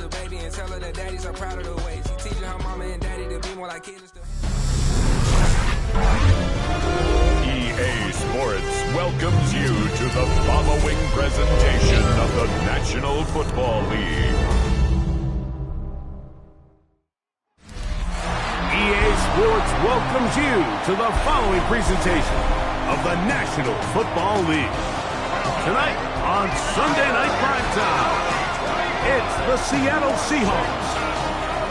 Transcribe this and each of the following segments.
a baby and tell her that daddy's so proud of the ways. He teaching her mama and daddy to be more like kids and stuff. EA Sports welcomes you to the following presentation of the National Football League. EA Sports welcomes you to the following presentation of the National Football League. Tonight on Sunday Night Primetime, it's the Seattle Seahawks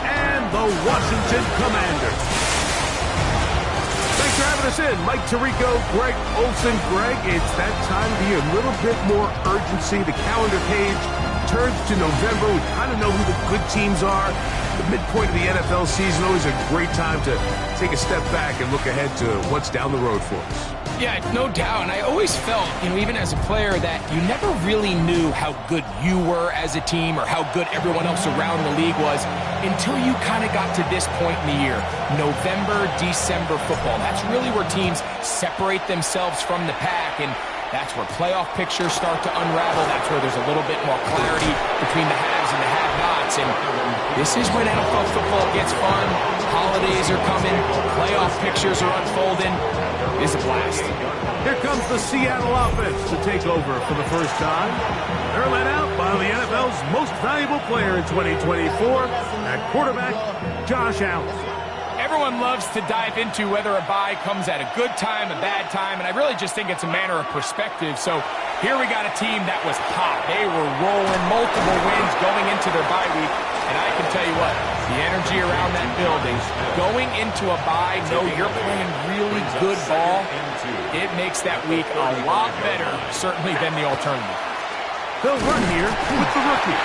and the Washington Commanders. Thanks for having us in. Mike Tirico, Greg Olson. Greg, it's that time of year. A little bit more urgency. The calendar page turns to November. We kind of know who the good teams are. The midpoint of the NFL season, always a great time to take a step back and look ahead to what's down the road for us. Yeah, no doubt. And I always felt, even as a player, that you never really knew how good you were as a team or how good everyone else around the league was until you kind of got to this point in the year. November, December football. That's really where teams separate themselves from the pack, and that's where playoff pictures start to unravel. That's where there's a little bit more clarity between the haves and the have-nots. And this is when NFL football gets fun. Holidays are coming. Playoff pictures are unfolding. It's a blast. Here comes the Seattle offense to take over for the first time. They're led out by the NFL's most valuable player in 2024, at quarterback, Josh Allen. Everyone loves to dive into whether a bye comes at a good time, a bad time, and I really just think it's a matter of perspective. So here we got a team that was hot. They were rolling, multiple wins going into their bye week, and I can tell you what, the energy around that building, going into a bye, know you're playing really good ball, it makes that week a lot better, certainly, than the alternative. They'll run here with the rookie.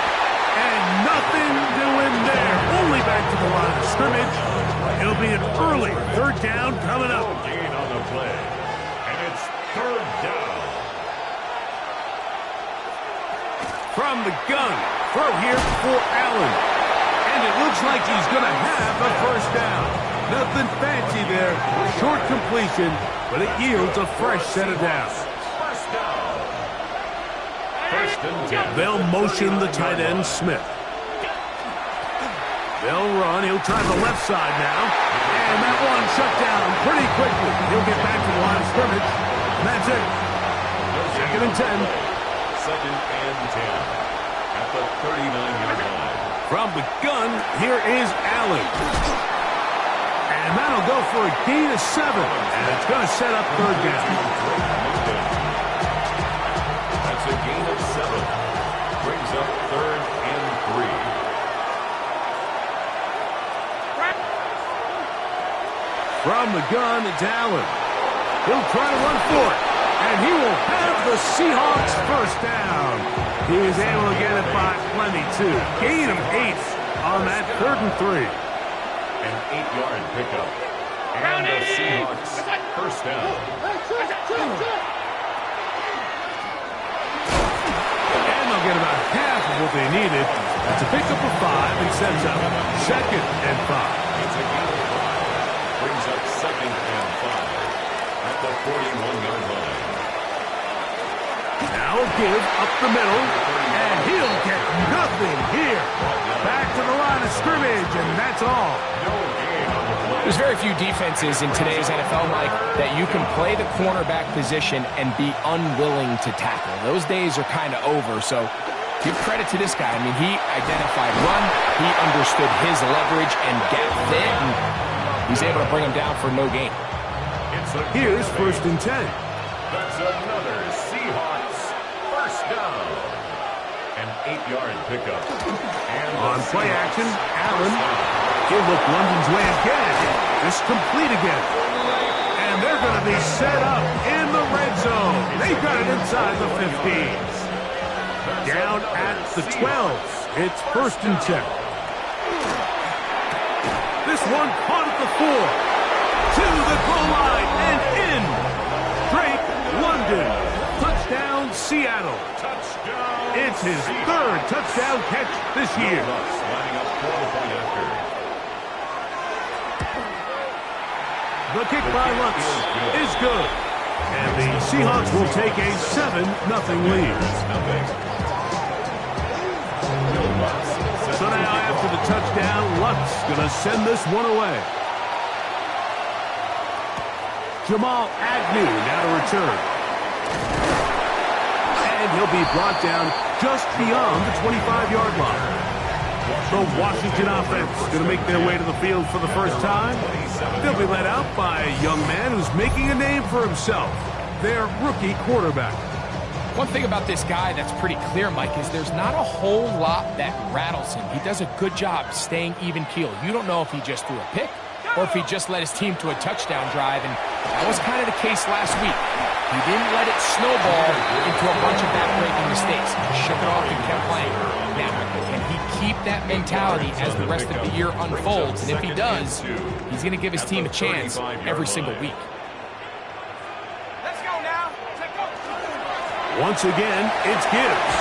And nothing doing there. Only back to the line of scrimmage. It'll be an early third down coming up. Gain on the play. And it's third down. From the gun. Throw here for Allen. And it looks like he's going to have a first down. Nothing fancy there. Short completion, but it yields a fresh set of downs. First down. They'll motion the tight end, Smith. They'll run. He'll try the left side now. And that one shut down pretty quickly. He'll get back to the line of scrimmage. And that's it. Second and 10. Second and 10. At the 39-yard line. From the gun, here is Allen. And that'll go for a gain of 7. And it's going to set up third down. That's a gain of 7. Brings up third and 3. From the gun, it's Allen. He'll try to run for it. And he will have the Seahawks first down. He is able to get it by plenty, too. Gain of 8 on that third and 3. An 8-yard pickup. And the Seahawks first down. And they'll get about half of what they needed. That's a pickup of 5 and sets up second and 5. It's a gain of 5. Brings up second and 5 at the 41-yard line. Now give up the middle, and he'll get nothing here. Back to the line of scrimmage, and that's all. There's very few defenses in today's NFL, Mike, that you can play the cornerback position and be unwilling to tackle. Those days are kind of over, so give credit to this guy. I mean, he identified run, he understood his leverage and gap fit, and he's able to bring him down for no gain. Here's first and 10. That's another Seahawks first down. An 8-yard pickup. And on play action, Allen. He'll look London's way again. It's complete again. And they're going to be set up in the red zone. They've got it inside the 15. Down at the 12. It's first and 10. This one caught at the 4. To the goal line and in. Drake London. Touchdown, Seattle. Touchdown. It's his third touchdown catch this year. The kick by Lutz is good. And the Seahawks will take a 7-0 lead. So now touchdown. Luck's going to send this one away. Jamal Agnew now to return. And he'll be brought down just beyond the 25-yard line. The Washington offense going to make their way to the field for the first time. They'll be led out by a young man who's making a name for himself, their rookie quarterback. One thing about this guy that's pretty clear, Mike, is there's not a whole lot that rattles him. He does a good job staying even-keeled. You don't know if he just threw a pick or if he just led his team to a touchdown drive, and that was kind of the case last week. He didn't let it snowball into a bunch of back-breaking mistakes. He shook it off and kept playing. Now, can he keep that mentality as the rest of the year unfolds? And if he does, he's going to give his team a chance every single week. Let's go now. Once again, it's Gibbs.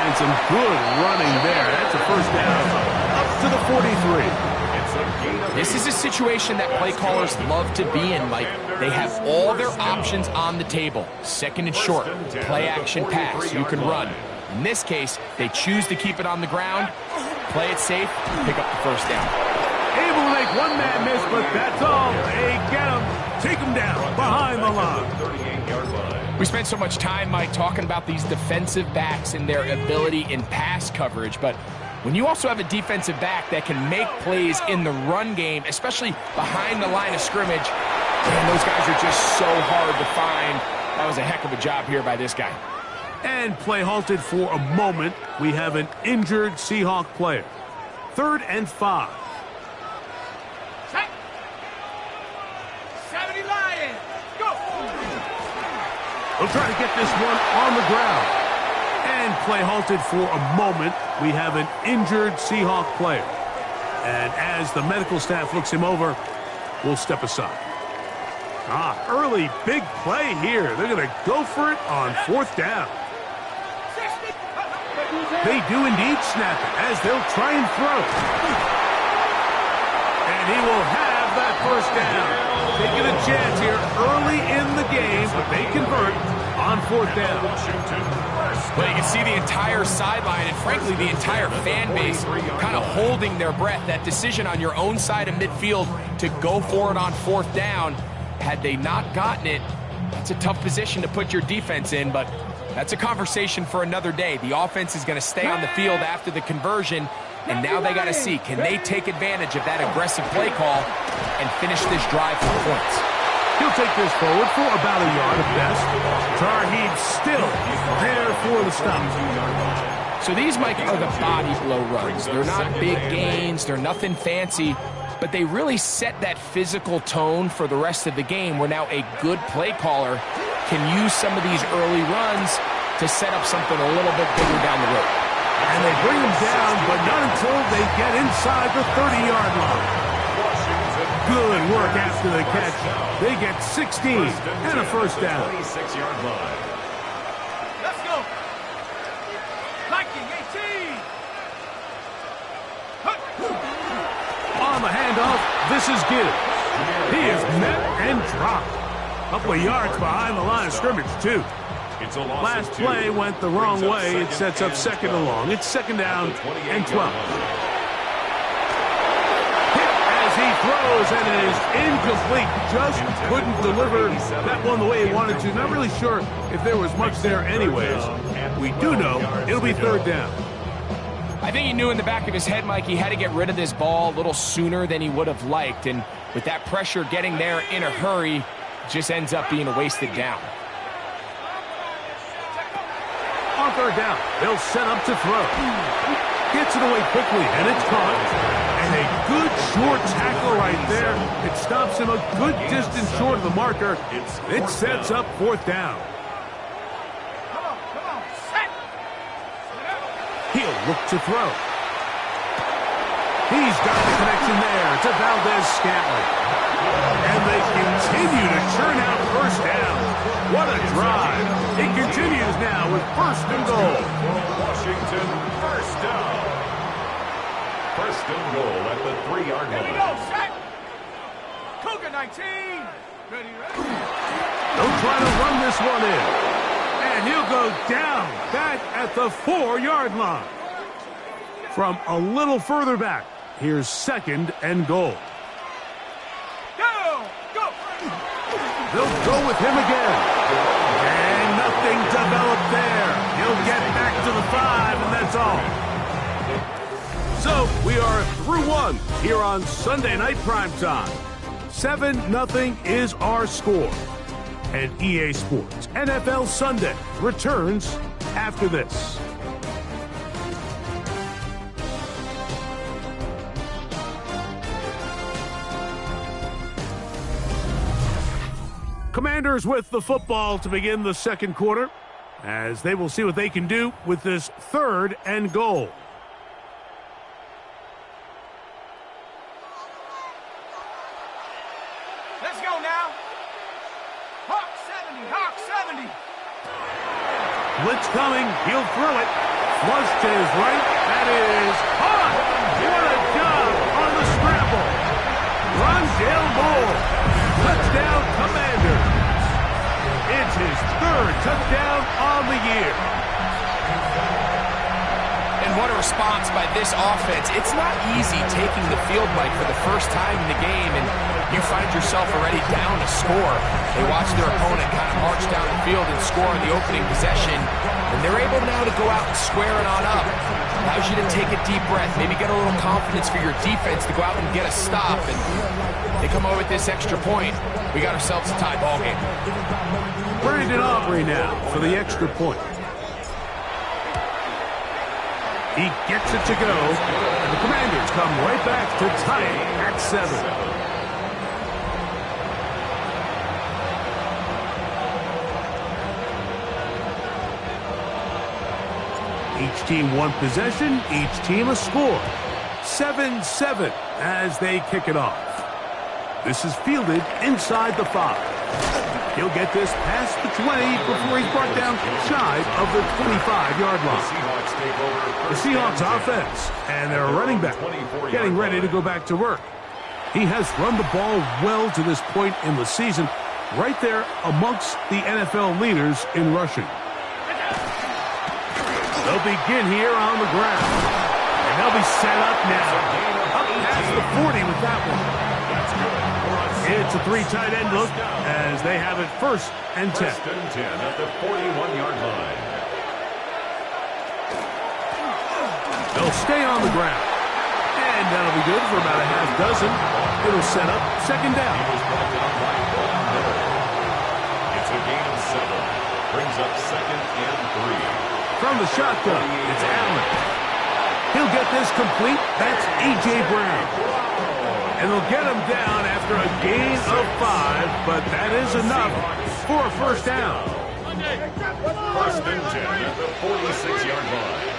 And some good running there. That's a first down up to the 43. This is a situation that play callers love to be in, Mike. They have all their options on the table. Second and short, play action pass, you can run. In this case, they choose to keep it on the ground, play it safe, pick up the first down. Able to make one man miss, but that's all. They get him, take him down behind the line. We spent so much time, Mike, talking about these defensive backs and their ability in pass coverage, but when you also have a defensive back that can make plays in the run game, especially behind the line of scrimmage, man, those guys are just so hard to find. That was a heck of a job here by this guy. And play halted for a moment. We have an injured Seahawk player. 3rd and 5. 70 Lions. Go. They'll try to get this one on the ground. And play halted for a moment. We have an injured Seahawk player. And as the medical staff looks him over, we'll step aside. Early big play here. They're going to go for it on 4th down. They do indeed snap it as they'll try and throw. And he will have that first down. Taking a chance here early in the game, but they convert on 4th down. Well, you can see the entire sideline and, frankly, the entire fan base kind of holding their breath. That decision on your own side of midfield to go for it on 4th down, had they not gotten it, it's a tough position to put your defense in, but that's a conversation for another day. The offense is going to stay on the field after the conversion, and now they got to see, can they take advantage of that aggressive play call and finish this drive for points? He'll take this forward for about a yard at best. Tarheed still there for the stop. So these, Mike, are the body blow runs. They're not big gains. They're nothing fancy. But they really set that physical tone for the rest of the game where now a good play caller can use some of these early runs to set up something a little bit bigger down the road. And they bring him down, but not until they get inside the 30-yard line. Good work after the catch. They get 16 and a first down. 26-yard line. Let's go. Viking 18. On the handoff, this is Gibbs. He is met and dropped. A couple of yards behind the line of scrimmage, too. Last play went the wrong way. It sets up 2nd and long. It's 2nd down and 12. He throws, and it is incomplete. Just couldn't deliver that one the way he wanted to. Not really sure if there was much there anyways. We do know it'll be 3rd down. I think he knew in the back of his head, Mike, he had to get rid of this ball a little sooner than he would have liked. And with that pressure getting there in a hurry, it just ends up being a wasted down. On 3rd down, they'll set up to throw. Gets it away quickly, and it's caught. And a good short tackle right there. It stops him a good distance short of the marker. It sets up 4th down. Come on, set. He'll look to throw. He's got the connection there to Valdez-Scantling. And they continue to churn out first down. What a drive. It continues now with 1st and goal. Washington, first down. 1st and goal at the 3-yard line. Here we go, set. Cougar 19. Ready. They'll try to run this one in. And he'll go down back at the 4-yard line. From a little further back. Here's 2nd and goal. Go! Go! They'll go with him again. And nothing developed there. He'll get back to the 5, and that's all. So we are through 1 here on Sunday Night Primetime. 7-0 is our score. And EA Sports NFL Sunday returns after this. Commanders with the football to begin the second quarter, as they will see what they can do with this 3rd and goal. Let's go now. Hawk 70, Hawk 70. Blitz coming, he'll throw it. Flush to his right, that is hot. What a job on the scramble. Rondale Moore, touchdown Commanders. It's his 3rd touchdown on the year. And what a response by this offense. It's not easy taking the field, Mike, for the first time in the game, and you find yourself already down a score. They watch their opponent kind of march down the field and score on the opening possession, and they're able now to go out and square it on up. Allows you to take a deep breath, maybe get a little confidence for your defense to go out and get a stop, and they come over with this extra point. We got ourselves a tie ball game. Brandon Aubrey now for the extra point. He gets it to go, and the Commanders come right back to tie it at 7. Each team 1 possession, each team a score. 7-7 as they kick it off. This is fielded inside the 5. He'll get this past the 20 before he's brought down shy of the 25-yard line. The Seahawks offense and their running back getting ready to go back to work. He has run the ball well to this point in the season, right there amongst the NFL leaders in rushing. They'll begin here on the ground, and they'll be set up now. Up past the 40 with that one. It's a 3 tight end look as they have it 1st and 10. 1st and 10 at the 41-yard line. They'll stay on the ground. And that'll be good for about a half dozen. It'll set up 2nd down. He was brought down by Von Miller. It's a gain of 7. Brings up 2nd and 3. From the shotgun, it's Allen. He'll get this complete. That's A.J. Brown. And they'll get him down after a gain of 5, but that is enough for a 1st down. 1st and 10 at the 46-yard line.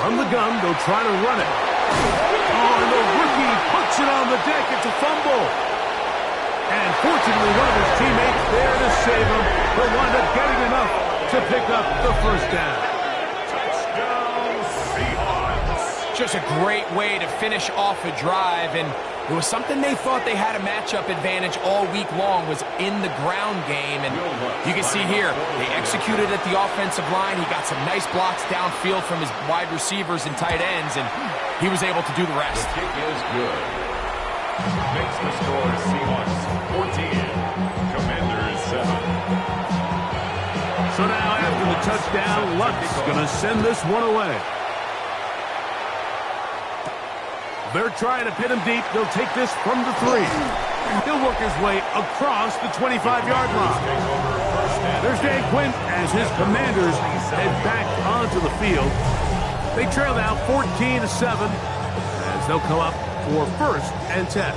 From the gun, they'll try to run it. Oh, and the rookie puts it on the deck. It's a fumble. And fortunately, one of his teammates there to save him. He'll wind up getting enough to pick up the 1st down. Touchdown, Seahawks. Just a great way to finish off a drive, and it was something they thought they had a matchup advantage all week long, was in the ground game. And you can see here, they executed at the offensive line. He got some nice blocks downfield from his wide receivers and tight ends, and he was able to do the rest. The kick is good. Makes the score Seahawks 14, Commanders 7. So now after the touchdown, Luck's going to send this one away. They're trying to pin him deep. They'll take this from the 3. He'll work his way across the 25-yard line. There's Dan Quinn as his Commanders head back onto the field. They trail now 14-7 as they'll come up for 1st and 10.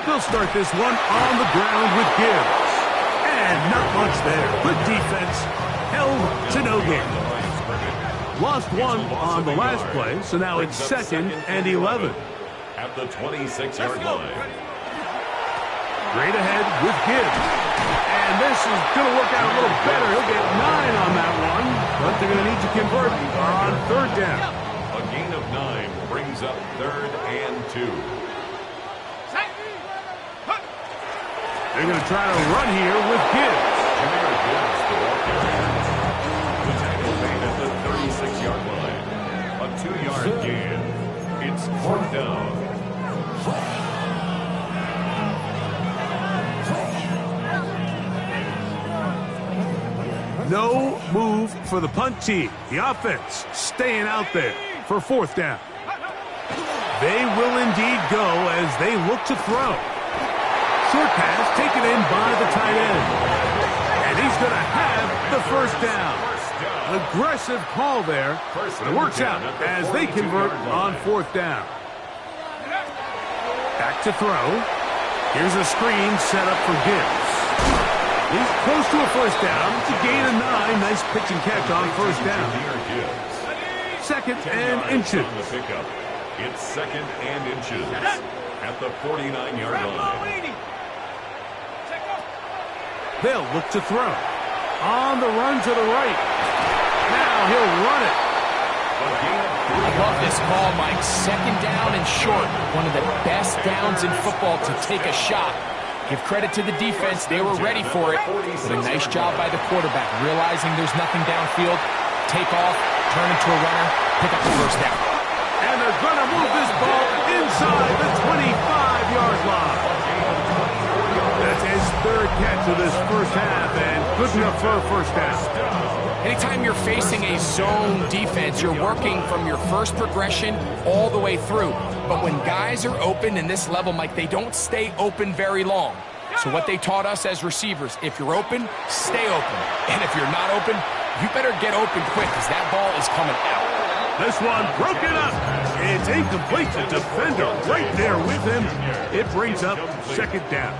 They'll start this one on the ground with Gibbs. And not much there. Good defense. Held to no gain. Lost 1 on the last play, so now it's 2nd and 11. At the 26-yard line. Straight ahead with Gibbs. And this is going to work out a little better. He'll get 9 on that one, but they're going to need need to convert on third down. A gain of 9 brings up 3rd and 2. They're going to try to run here with Gibbs. Jameer Gibbs, the ball carrier. The tackle made at the 36-yard line. A 2-yard gain. It's 4th down. No move for the punt team. The offense staying out there for 4th down. They will indeed go as they look to throw. Short pass taken in by the tight end. And he's going to have the 1st down. Aggressive call there. But it works out as they convert on 4th down. Back to throw. Here's a screen set up for Gibbs. He's close to a 1st down. It's a gain of 9. Nice pitch and catch on 1st down. 2nd and inches. It's 2nd and inches at the 49-yard line. They'll look to throw. On the run to the right. Now he'll run it. I love this call, Mike. 2nd down and short. One of the best downs in football to take a shot. Give credit to the defense. They were ready for it. But a nice job by the quarterback, realizing there's nothing downfield. Take off, turn into a runner, pick up the 1st down. And they're going to move this ball inside the 25-yard line. That's his 3rd catch of this 1st half, and good enough for a 1st down. Anytime you're facing a zone defense, you're working from your first progression all the way through. But when guys are open in this level, Mike, they don't stay open very long. So what they taught us as receivers, if you're open, stay open. And if you're not open, you better get open quick because that ball is coming out. This one broken up. It's incomplete. The defender right there with him. It brings up 2nd down.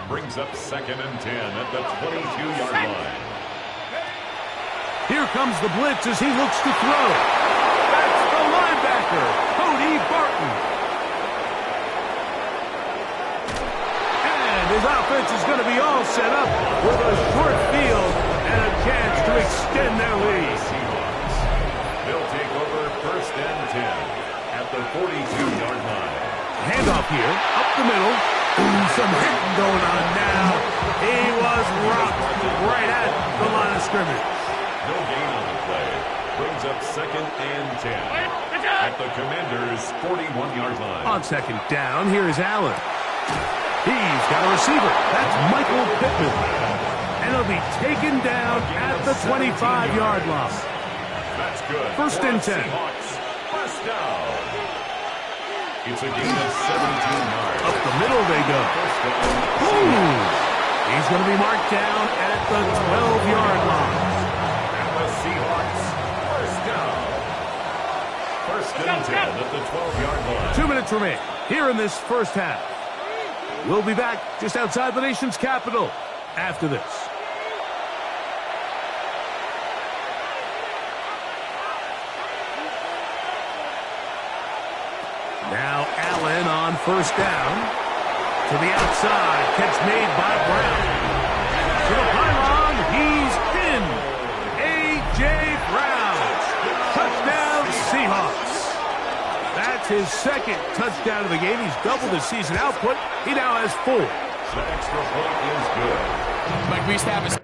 Brings up 2nd and 10 at the 22-yard line. Here comes the blitz as he looks to throw. That's the linebacker, Cody Barton. And his offense is going to be all set up with a short field and a chance to extend their lead. They'll take over 1st and 10 at the 42-yard line. Handoff here, up the middle. Ooh, some hitting going on now. He was rocked right at the line of scrimmage. No gain on the play. Brings up 2nd and 10 at the Commanders' 41-yard line. On 2nd down, here is Allen. He's got a receiver. That's Michael Pittman. And he'll be taken down at the 25-yard line. That's good. 1st and 10. First down. It's a gain of 17 yards. Up the middle they go. Ooh. He's going to be marked down at the 12-yard line. And the Seahawks, 1st down. 1st and 10 at the 12-yard line. 2 minutes remain here in this 1st half. We'll be back just outside the nation's capital after this. Now Allen on 1st down. To the outside. Catch made by Brown. To the pylon. He's in. A.J. Brown. Touchdown Seahawks. That's his 2nd touchdown of the game. He's doubled his season output. He now has 4. The extra point is good. Mike, we used to have a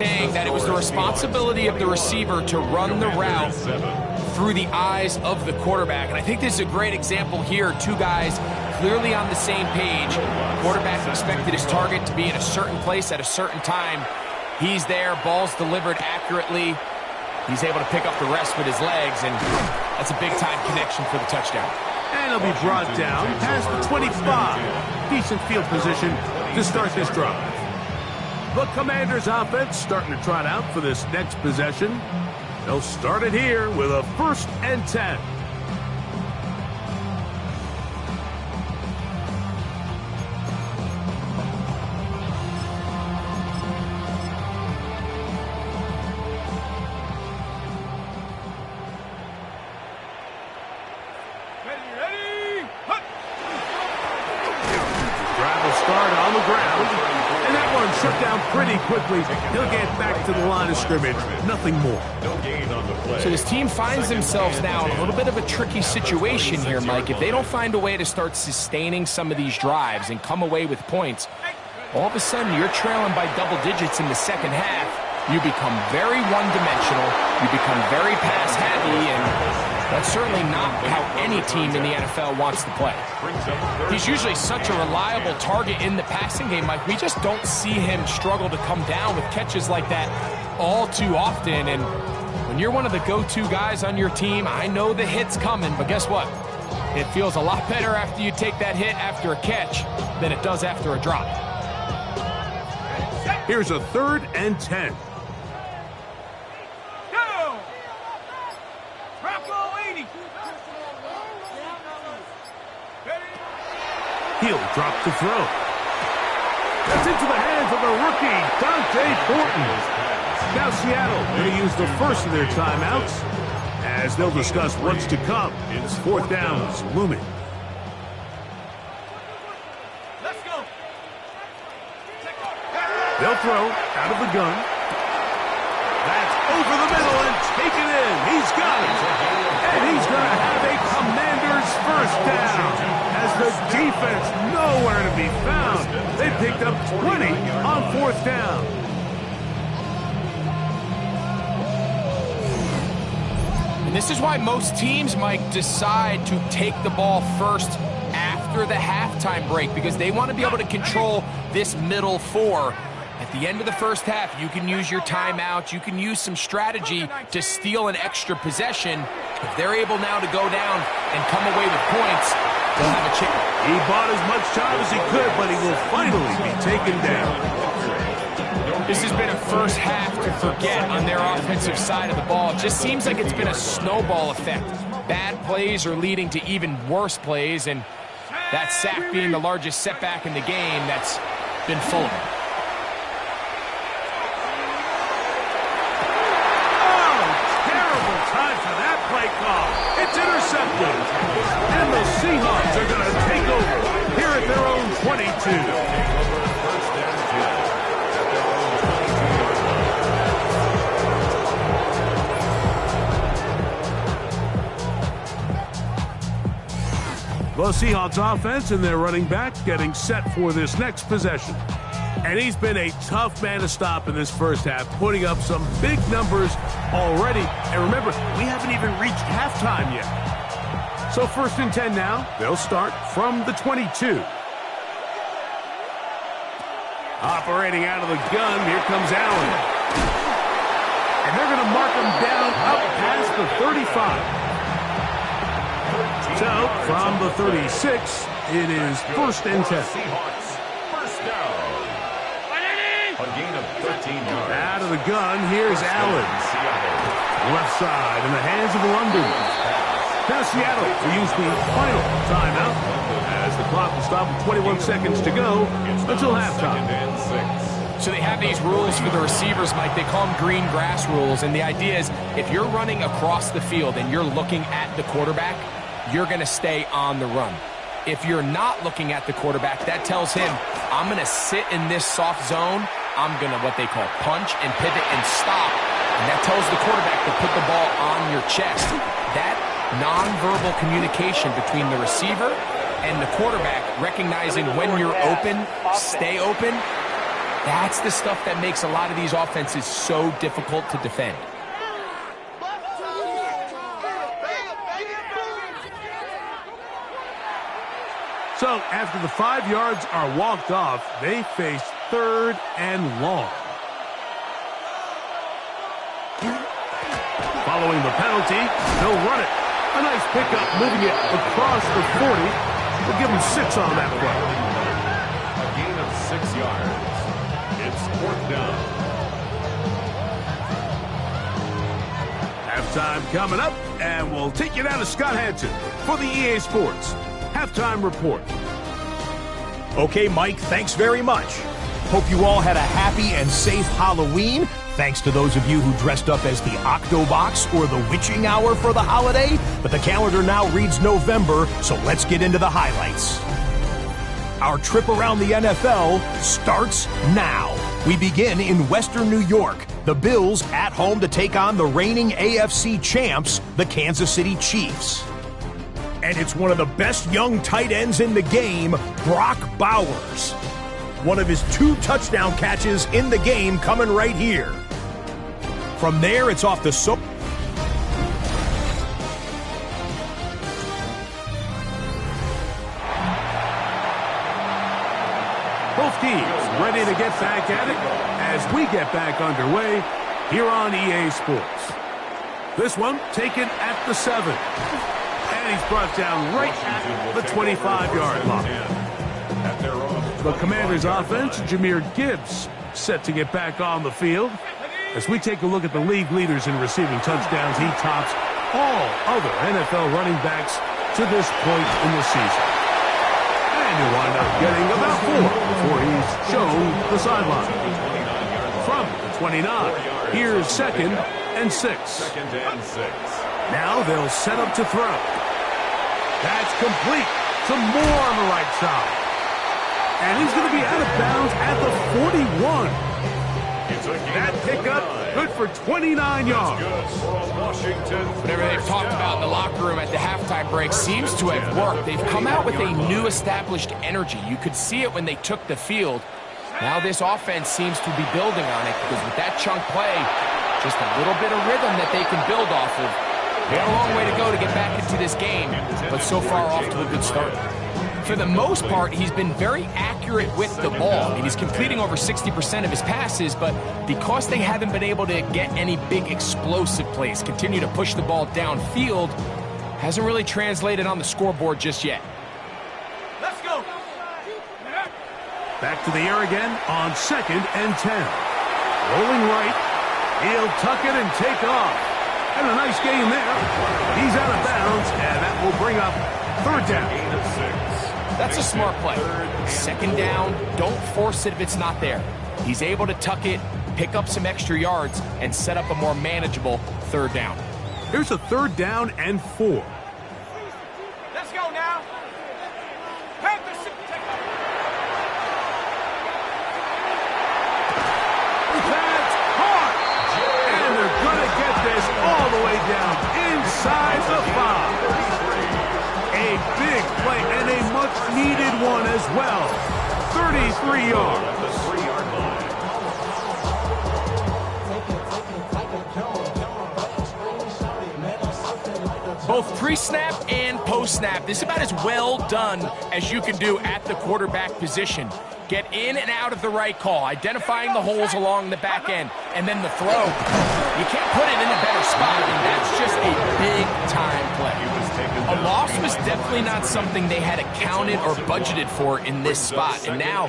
That it was the responsibility of the receiver to run the route through the eyes of the quarterback. And I think this is a great example here. Two guys clearly on the same page. Quarterback expected his target to be in a certain place at a certain time. He's there, ball's delivered accurately. He's able to pick up the rest with his legs, and that's a big-time connection for the touchdown. And he'll be brought down past the 25. Decent field position to start this drive. The Commanders' offense starting to trot out for this next possession. They'll start it here with a 1st and 10. Shut down pretty quickly. He'll get back to the line of scrimmage. Nothing more. No gain on the play. So this team finds themselves now in a little bit of a tricky situation here, Mike. If they don't find a way to start sustaining some of these drives and come away with points, all of a sudden you're trailing by double digits in the second half. You become very one-dimensional. You become very pass-heavy, and that's certainly not how any team in the NFL wants to play. He's usually such a reliable target in the passing game, Mike. We just don't see him struggle to come down with catches like that all too often. And when you're one of the go-to guys on your team, I know the hit's coming, but guess what? It feels a lot better after you take that hit after a catch than it does after a drop. Here's a 3rd and 10. He'll drop to throw. That's into the hands of the rookie, Dante Fortin. Now Seattle going to use the first of their timeouts as they'll discuss what's to come. It's 4th downs looming. Let's go. They'll throw out of the gun. That's over the middle and taken in. He's got it. And he's going to have a Commander's 1st down. As the defense nowhere to be found. They picked up 20 on 4th down. And this is why most teams, Mike, decide to take the ball first after the halftime break, because they want to be able to control this middle 4. At the end of the first half, you can use your timeout. You can use some strategy to steal an extra possession. If they're able now to go down and come away with points, they'll have a chance. He bought as much time as he could, but he will finally be taken down. This has been a first half to forget on their offensive side of the ball. It just seems like it's been a snowball effect. Bad plays are leading to even worse plays, and that sack being the largest setback in the game, that's been full of it. It's intercepted. And the Seahawks are going to take over here at their own 22. The Seahawks offense and their running back getting set for this next possession. And he's been a tough man to stop in this first half, putting up some big numbers already. And remember, we haven't even reached halftime yet. So 1st and 10 now. They'll start from the 22. Operating out of the gun, here comes Allen. And they're going to mark him down up past the 35. So from the 36, it is 1st and 10. A gain of 13 yards. Out of the gun, here's Allen. Left side in the hands of London. Now Seattle will use the final timeout as the clock will stop with 21 seconds to go until halftime. So they have these rules for the receivers, Mike. They call them green grass rules. And the idea is if you're running across the field and you're looking at the quarterback, you're going to stay on the run. If you're not looking at the quarterback, that tells him, I'm going to sit in this soft zone. I'm going to what they call punch and pivot and stop. And that tells the quarterback to put the ball on your chest. That nonverbal communication between the receiver and the quarterback, recognizing when you're open, stay open, That's the stuff that makes a lot of these offenses so difficult to defend. So after the 5 yards are walked off, they face 3rd and long. Following the penalty, they'll run it. A nice pickup, moving it across the 40. We'll give them 6 on that play. A gain of 6 yards. It's 4th down. Halftime coming up, and we'll take you down to Scott Hanson for the EA Sports Halftime Report. Okay, Mike, thanks very much. Hope you all had a happy and safe Halloween. Thanks to those of you who dressed up as the Octobox or the Witching Hour for the holiday. But the calendar now reads November, so let's get into the highlights. Our trip around the NFL starts now. We begin in Western New York. The Bills at home to take on the reigning AFC champs, the Kansas City Chiefs. And it's one of the best young tight ends in the game, Brock Bowers. One of his 2 touchdown catches in the game coming right here. From there, it's off the Both teams ready to get back at it as we get back underway here on EA Sports. This one taken at the 7. And he's brought down right at the 25-yard line. The Commanders' offense, Jahmyr Gibbs, set to get back on the field. As we take a look at the league leaders in receiving touchdowns, he tops all other NFL running backs to this point in the season. And he'll wind up getting about 4 before he's shown the sideline. From the 29, here's 2nd and 6. Now they'll set up to throw. That's complete. Some more on the right side. And he's going to be out of bounds at the 41. That pickup, good for 29 yards. Whatever they've talked about in the locker room at the halftime break seems to have worked. They've come out with a new established energy. You could see it when they took the field. Now this offense seems to be building on it because with that chunk play, just a little bit of rhythm that they can build off of. They got a long way to go to get back into this game, but so far off to a good start. For the most part, he's been very accurate with the ball. I mean, he's completing over 60% of his passes, but because they haven't been able to get any big explosive plays, continue to push the ball downfield, hasn't really translated on the scoreboard just yet. Let's go. Back to the air again on 2nd and 10. Rolling right. He'll tuck it and take off. And a nice game there. He's out of bounds, and that will bring up 3rd down. That's a smart play. 2nd down, don't force it if it's not there. He's able to tuck it, pick up some extra yards, and set up a more manageable 3rd down. Here's a 3rd down and 4. Let's go now. That's hard. And they're going to get this all the way down inside the 5. A big play and a much-needed one as well. 33 yards. Both pre-snap and post-snap, this is about as well done as you can do at the quarterback position. Get in and out of the right call, identifying the holes along the back end, and then the throw. You can't put it in a better spot, and that's just a big-time play. A loss was definitely not something they had accounted or budgeted for in this spot, and now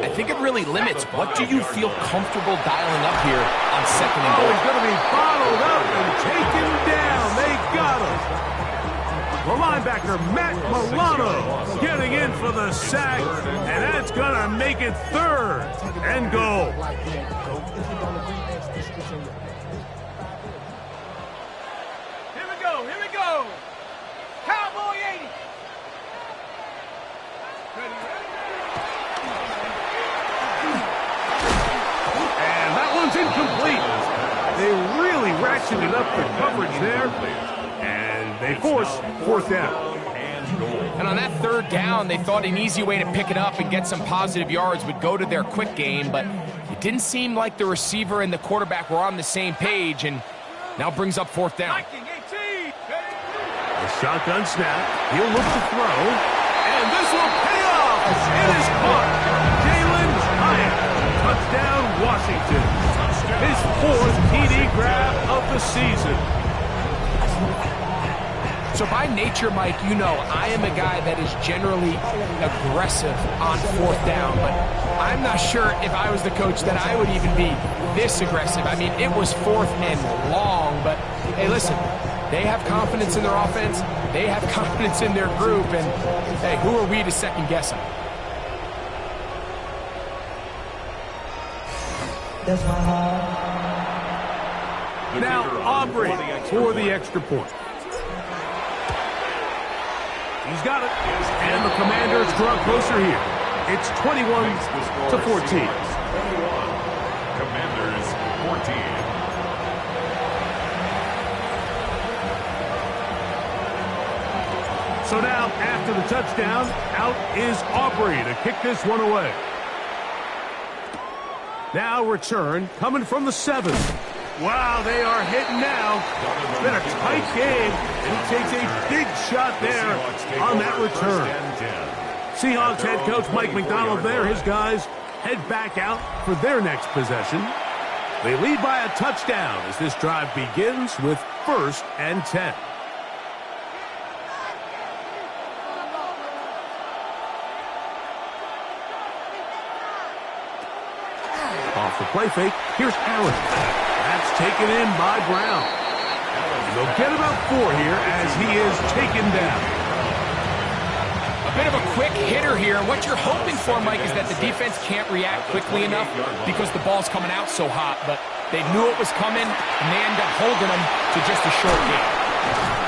I think it really limits what do you feel comfortable dialing up here on 2nd and goal. He's going to be bottled up and taken down. They got him. The linebacker, Matt Milano, getting in for the sack, and that's going to make it 3rd and goal. Here we go. Cowboy 80. And that one's incomplete. They really ratcheted up the coverage there, and they force 4th down. And on that 3rd down, they thought an easy way to pick it up and get some positive yards would go to their quick game, but It didn't seem like the receiver and the quarterback were on the same page, and now brings up fourth down. A shotgun snap. He'll look to throw. And this will pay off. It is caught. Jalen Hyatt. Touchdown, Washington. His fourth TD grab of the season. So by nature, Mike, you know I am a guy that is generally aggressive on fourth down, but I'm not sure if I was the coach that I would even be this aggressive. I mean, it was fourth and long, but hey, listen, they have confidence in their offense, they have confidence in their group, and hey, who are we to second guess them? Now Aubrey for the extra point. He's got it. And the Commanders draw closer here. It's 21-14. Commanders 14. So now, after the touchdown, out is Aubrey to kick this one away. Now return coming from the 7. Wow, they are hitting now. It's been a tight game, and he takes a big shot there on that return. Seahawks head coach Mike McDonald there. His guys head back out for their next possession. They lead by a touchdown as this drive begins with 1st and 10. Off the play fake, here's Allen. That's taken in by Brown. They'll get about 4 here as he is taken down. A bit of a quick hitter here. What you're hoping for, Mike, is that the defense can't react quickly enough because the ball's coming out so hot. But they knew it was coming, and they end up holding them to just a short game.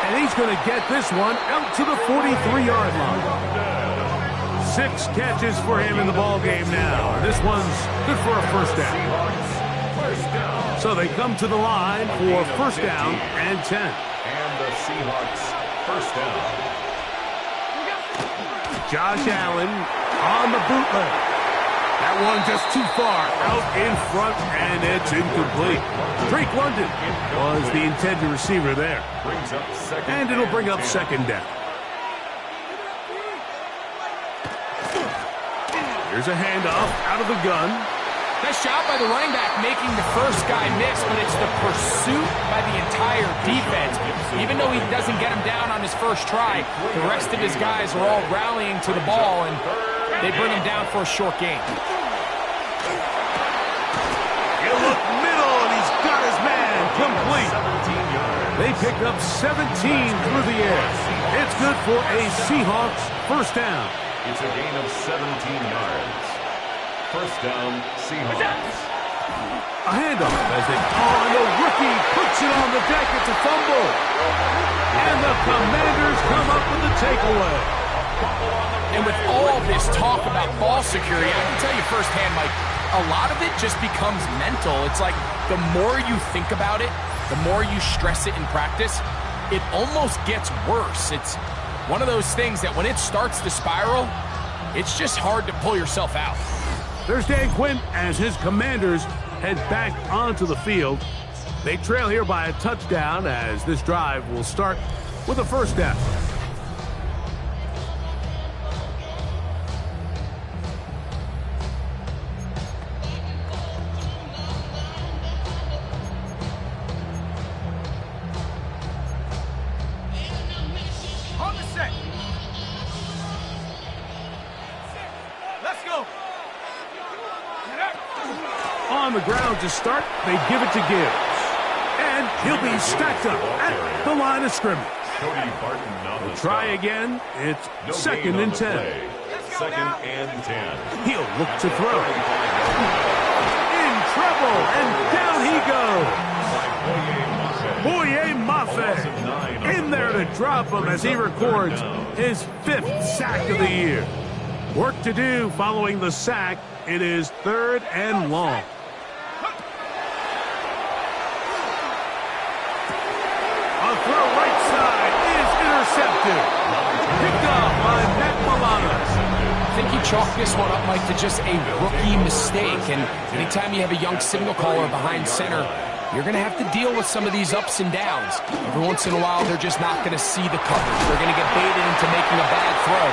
And he's going to get this one out to the 43-yard line. 6 catches for him in the ball game now. This one's good for a first down. So they come to the line for first down and 10. And the Seahawks first down. Josh Allen on the bootleg. That one just too far out in front, and it's incomplete. Drake London was the intended receiver there. And it'll bring up second down. Here's a handoff out of the gun. Nice job by the running back making the first guy miss, but it's the pursuit by the entire defense. Even though he doesn't get him down on his first try, the rest of his guys are all rallying to the ball, and they bring him down for a short gain. He'll look middle, and he's got his man complete. They pick up 17 through the air. It's good for a Seahawks first down. It's a gain of 17 yards. First down, Seahawks. A handoff as they and the rookie puts it on the deck. It's a fumble. And the Commanders come up with the takeaway. And with all this talk about ball security, I can tell you firsthand, Mike, a lot of it just becomes mental. It's like the more you think about it, the more you stress it in practice, it almost gets worse. It's one of those things that when it starts to spiral, it's just hard to pull yourself out. There's Dan Quinn as his Commanders head back onto the field. They trail here by a touchdown as this drive will start with a first down. On the ground to start, they give it to Gibbs. And he'll be stacked up at the line of scrimmage. They'll try again. It's second and 10. Second and 10. He'll look to throw. In trouble, and down he goes. Boye Mafe in there to drop him as he records his 5th sack of the year. Work to do following the sack. It is 3rd and long. A throw right side is intercepted. Picked off by Matt Milano. I think he chalk this one up, Mike, to just a rookie mistake. And anytime you have a young signal caller behind center, you're going to have to deal with some of these ups and downs. Every once in a while, they're just not going to see the coverage. They're going to get baited into making a bad throw.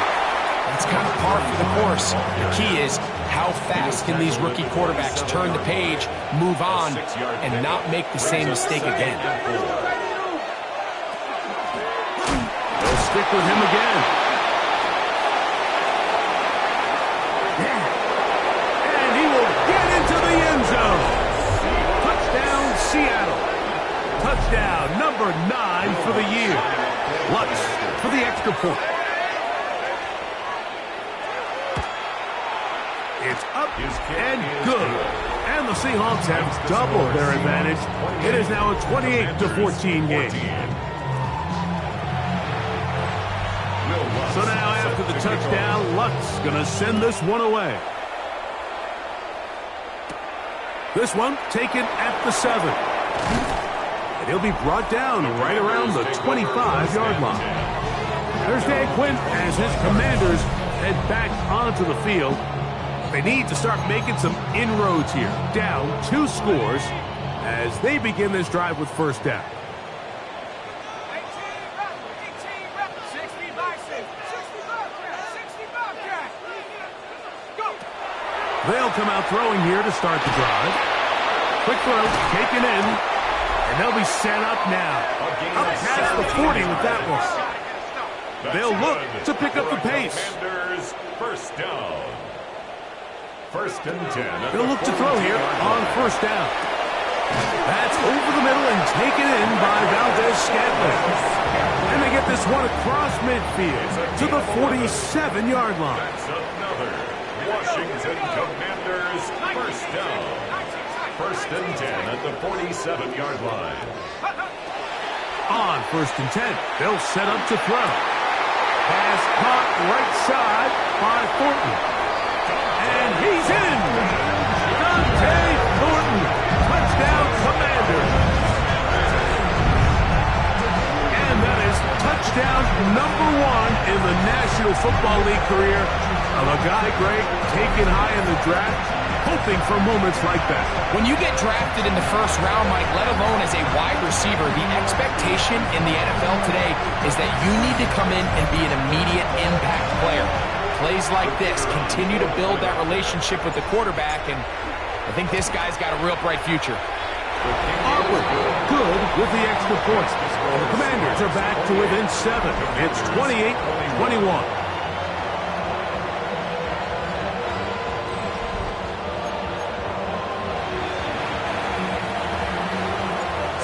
That's kind of par for the course. The key is how fast can these rookie quarterbacks turn the page, move on, and not make the same mistake again. They'll stick with him again. And he will get into the end zone. Touchdown, Seattle. Touchdown number 9 for the year. Lutz for the extra point. It's up and good. And the Seahawks have doubled their advantage. It is now a 28-14 game. So now after the touchdown, Lutz going to send this one away. This one taken at the 7. And he'll be brought down right around the 25-yard line. There's Dan Quinn as his Commanders head back onto the field. They need to start making some inroads here. Down 2 scores as they begin this drive with first down. 60 bicep. 60 bobcat. Go. They'll come out throwing here to start the drive. Quick throw, taken in, and they'll be set up now. Up past the 40 with that one. They'll look to pick up the pace. First down. First and 10. They'll look to throw here on first down. That's over the middle and taken in by Valdez-Scantling. And they get this one across midfield to the 47-yard line. That's another Washington Commanders first down. First and 10 at the 47-yard line. On first and 10, they'll set up to throw. Pass caught right side by Thornton. And he's in! Dante Thornton, touchdown Commanders. And that is touchdown number 1 in the National Football League career of a guy, Greg, taken high in the draft, hoping for moments like that. When you get drafted in the first round, Mike, let alone as a wide receiver, the expectation in the NFL today is that you need to come in and be an immediate impact player. Plays like this continue to build that relationship with the quarterback, and I think this guy's got a real bright future. Aubrey, good with the extra point. And the Commanders are back to within 7. It's 28-21.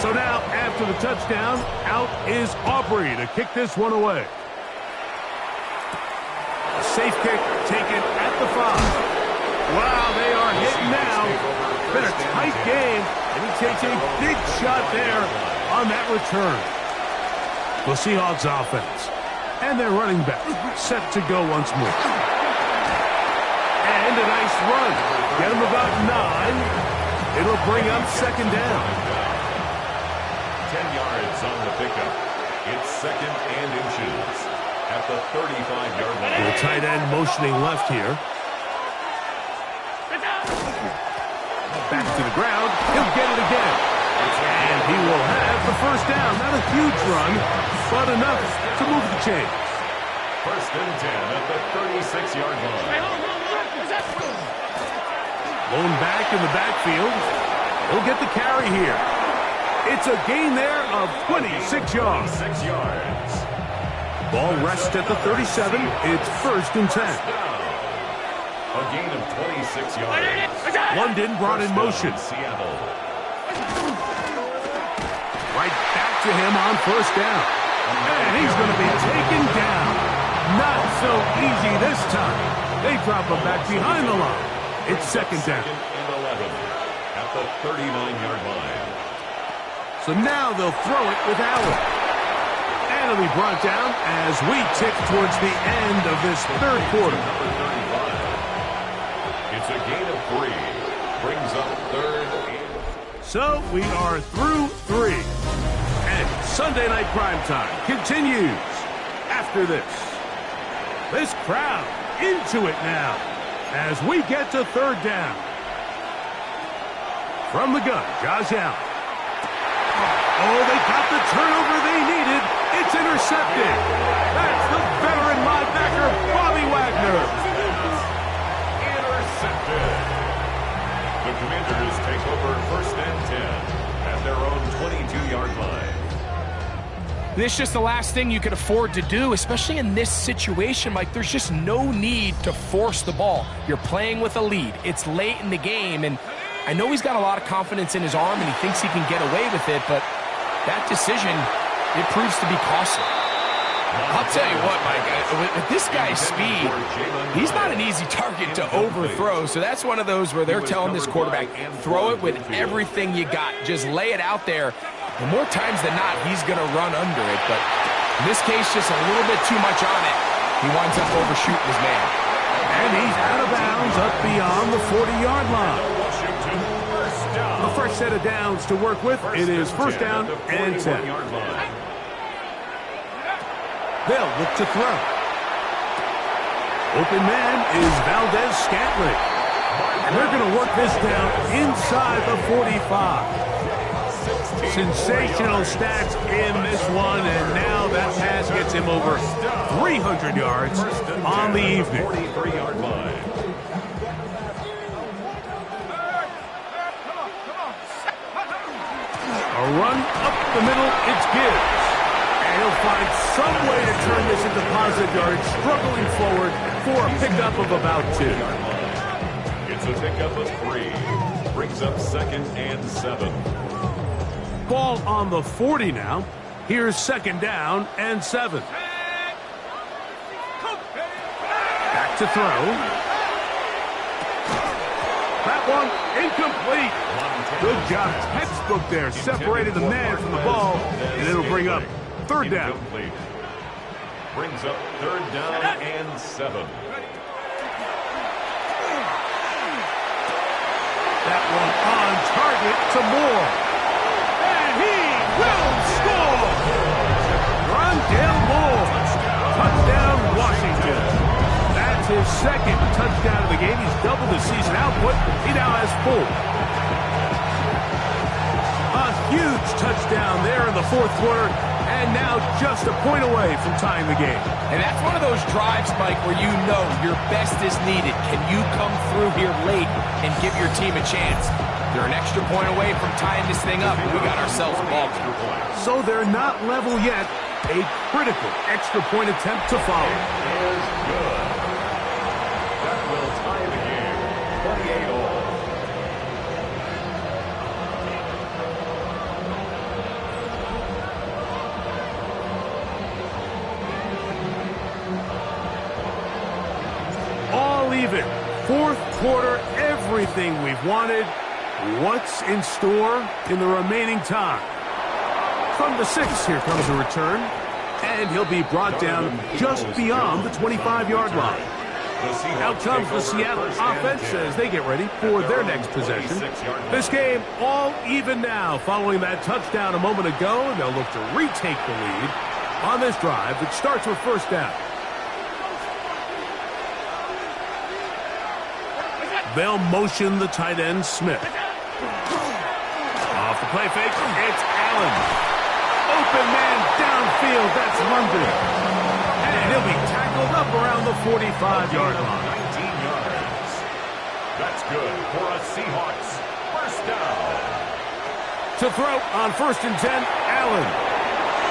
So now, after the touchdown, out is Aubrey to kick this one away. Safe kick taken at the 5. Wow, they are hitting now. Been a tight game, and he takes a big shot there on that return. The Seahawks offense and their running back set to go once more. And a nice run. Get him about 9. It'll bring up second down. 10 yards on the pickup. It's second and inches. At the 35-yard line. The tight end motioning left here. Back to the ground. He'll get it again. And he will have the first down. Not a huge run, but enough to move the chains. First and 10 at the 36-yard line. Lone back in the backfield. He'll get the carry here. It's a gain there of 26 yards. 26 yards. Ball rests at the 37. It's first and 10. A gain of 26 yards. London brought in motion. Seattle. Right back to him on first down. And he's going to be taken down. Not so easy this time. They drop him back behind the line. It's second down. Second and 11 at the 39-yard line. So now they'll throw it with Allen. And it'll be brought down as we tick towards the end of this third quarter. Number 35. It's a gain of 3. Brings up third and... So we are through 3. And Sunday Night Primetime continues after this. This crowd into it now as we get to third down. From the gun, Josh Allen. Oh, they got the turnover they needed. It's intercepted. That's the veteran linebacker, Bobby Wagner. Intercepted. The Commanders take over 1st and 10 at their own 22-yard line. This is just the last thing you could afford to do, especially in this situation. Like, there's just no need to force the ball. You're playing with a lead. It's late in the game, and I know he's got a lot of confidence in his arm, and he thinks he can get away with it, but that decision, it proves to be costly. I'll tell you what, Mike, with this guy's speed, he's not an easy target to overthrow, so that's one of those where they're telling this quarterback, throw it with everything you got. Just lay it out there. And more times than not, he's going to run under it. But in this case, just a little bit too much on it. He winds up overshooting his man. And he's out of bounds up beyond the 40-yard line. The first set of downs to work with, it is 1st down and 10. They'll look to throw. Open man is Valdez-Scantling. And they're going to work this down inside the 45. Sensational stats in this one, and now that pass gets him over 300 yards on the evening. 43-yard line. A run up the middle, it's Gibbs. And he'll find some way to turn this into positive yards, struggling forward for a pickup of about 2. It's a pickup of 3. Brings up 2nd and 7. Ball on the 40 now. Here's 2nd down and 7. Back to throw. That one incomplete. Good job. Textbook there. Separated the man from the ball, and it'll bring up 3rd down. Brings up 3rd down and 7. That one on target to Moore. He will score! Rondale Moore. Touchdown, Washington. That's his 2nd touchdown of the game. He's doubled his season output. He now has 4. A huge touchdown there in the 4th quarter, and now just a point away from tying the game. And that's one of those drives, Mike, where you know your best is needed. Can you come through here late and give your team a chance? They're an extra point away from tying this thing up, and we got ourselves a ball game. So they're not level yet. A critical extra point attempt to follow. Is good. That will tie the game. 28 all. All even. 4th quarter, everything we've wanted. What's in store in the remaining time? From the 6, here comes a return. And he'll be brought down just beyond the 25-yard line. Out comes the Seattle offense as they get ready for their next possession. This game all even now following that touchdown a moment ago, and they'll look to retake the lead on this drive that starts with 1st down. They'll motion the tight end, Smith. Off the play fake, it's Allen. Open man downfield, that's London. And he'll be tackled up around the 45-yard line. 19 yards. That's good for a Seahawks 1st down. To throw on 1st and 10, Allen.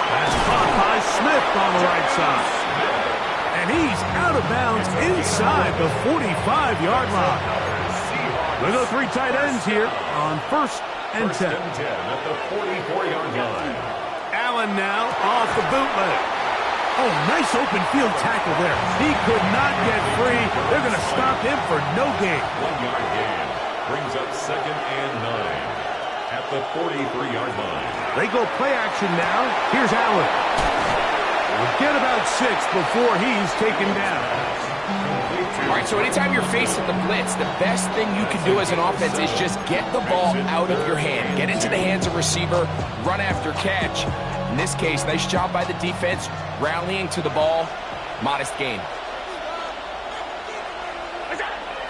That's caught by Smith on the right side. And he's out of bounds inside the 45-yard line. We'll go 3 tight ends here on 1st and 10. 1st and 10 at the 44-yard line. Allen now off the bootleg. Oh, nice open field tackle there. He could not get free. They're going to stop him for no gain. 1-yard gain. Brings up 2nd and 9 at the 43-yard line. They go play action now. Here's Allen. We'll get about 6 before he's taken down. All right, so anytime you're facing the blitz, the best thing you can do as an offense is just get the ball out of your hand. Get into the hands of receiver, run after catch. In this case, nice job by the defense, rallying to the ball, modest gain.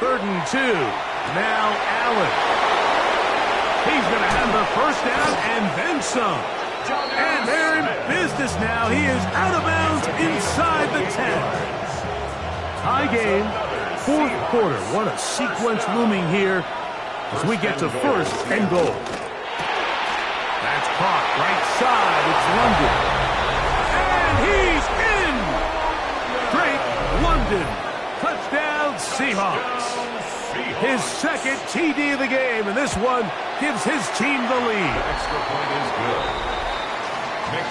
3rd and 2. Now Allen. He's going to have the first down and then some. And they're in business now. He is out of bounds inside the 10. Tie game, 4th quarter. What a sequence looming here as we get to 1st and goal. That's caught right side. It's London. And he's in! Drake London. Touchdown Seahawks. His 2nd TD of the game, and this one gives his team the lead. Extra point is good.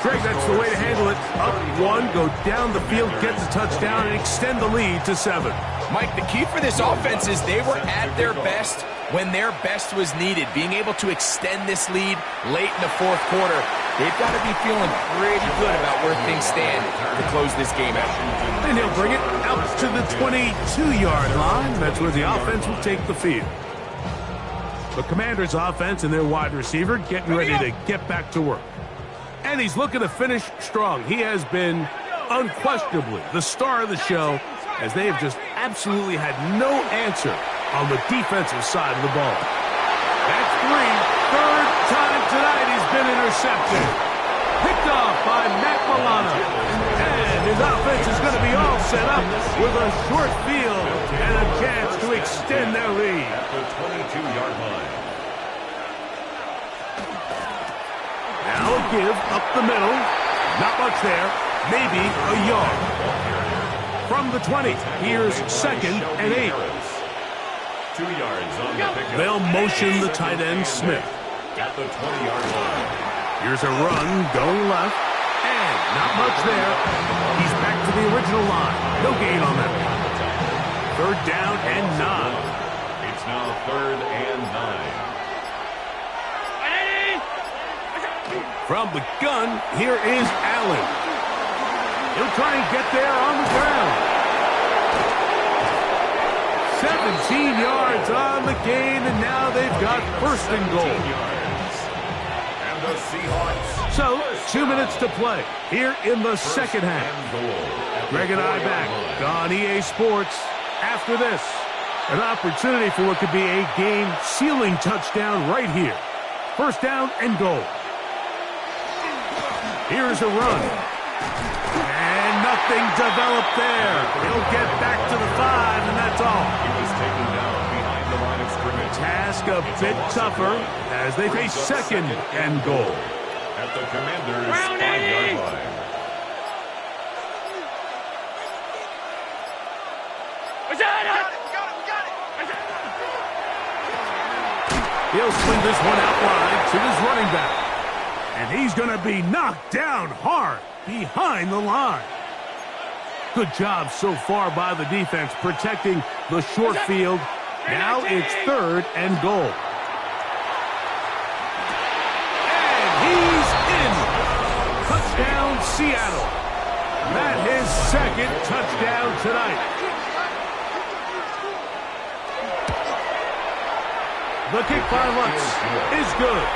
Greg, that's the way to handle it. Up 1, go down the field, get the touchdown, and extend the lead to 7. Mike, the key for this offense is they were at their best when their best was needed. Being able to extend this lead late in the 4th quarter, they've got to be feeling pretty good about where things stand to close this game out. And he'll bring it out to the 22-yard line. That's where the offense will take the field. The Commanders' offense and their wide receiver getting ready to get back to work. And he's looking to finish strong. He has been unquestionably the star of the show, as they have just absolutely had no answer on the defensive side of the ball. That's 3. 3rd time tonight he's been intercepted. Picked off by Matt Milano. And his offense is going to be all set up with a short field and a chance to extend their lead. At the 22-yard line. Now a give up the middle. Not much there. Maybe a yard. From the 20, here's 2nd and 8. 2 yards on the pickup. They'll motion the tight end Smith. At the 20-yard line. Here's a run going left. And not much there. He's back to the original line. No gain on that. 3rd down and 9. It's now 3rd and 9. From the gun, here is Allen. He'll try and get there on the ground. 17 yards on the gain, and now they've got 1st and goal. And the Seahawks. So, 2 minutes to play here in the 2nd half. Greg and I back on EA Sports. After this, an opportunity for what could be a game-sealing touchdown right here. 1st down and goal. Here's a run. And nothing developed there. He'll get back to the 5, and that's all. He was taken down behind the line of scrimmage. Task a bit tougher as they face 2nd and goal. At the Commanders' 5-yard line. He'll swing this one out wide to his running back. And he's going to be knocked down hard behind the line. Good job so far by the defense protecting the short field. Now it's 3rd and goal. And he's in. Touchdown, Seattle. That his 2nd touchdown tonight. The kick by Lutz is good.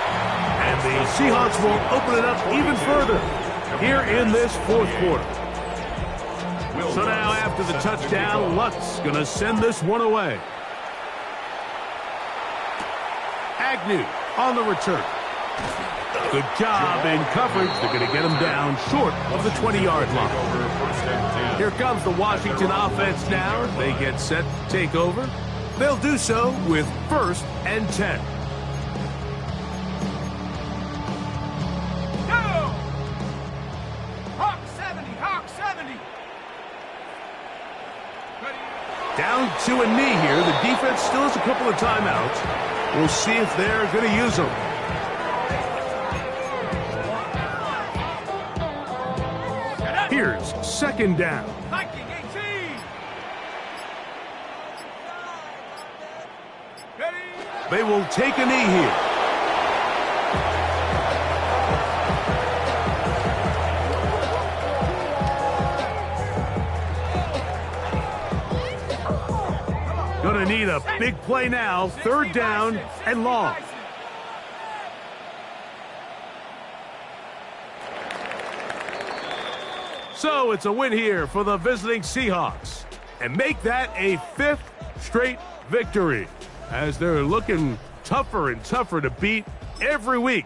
And the Seahawks will open it up even further here in this 4th quarter. So now after the touchdown, Lutz going to send this one away. Agnew on the return. Good job in coverage. They're going to get him down short of the 20-yard line. Here comes the Washington offense now. They get set to take over. They'll do so with 1st and 10. Down to a knee here. The defense still has a couple of timeouts. We'll see if they're going to use them. Here's 2nd down. They will take a knee here. Gonna need a big play now. 3rd down and long. So it's a win here for the visiting Seahawks. And make that a 5th straight victory as they're looking tougher and tougher to beat every week.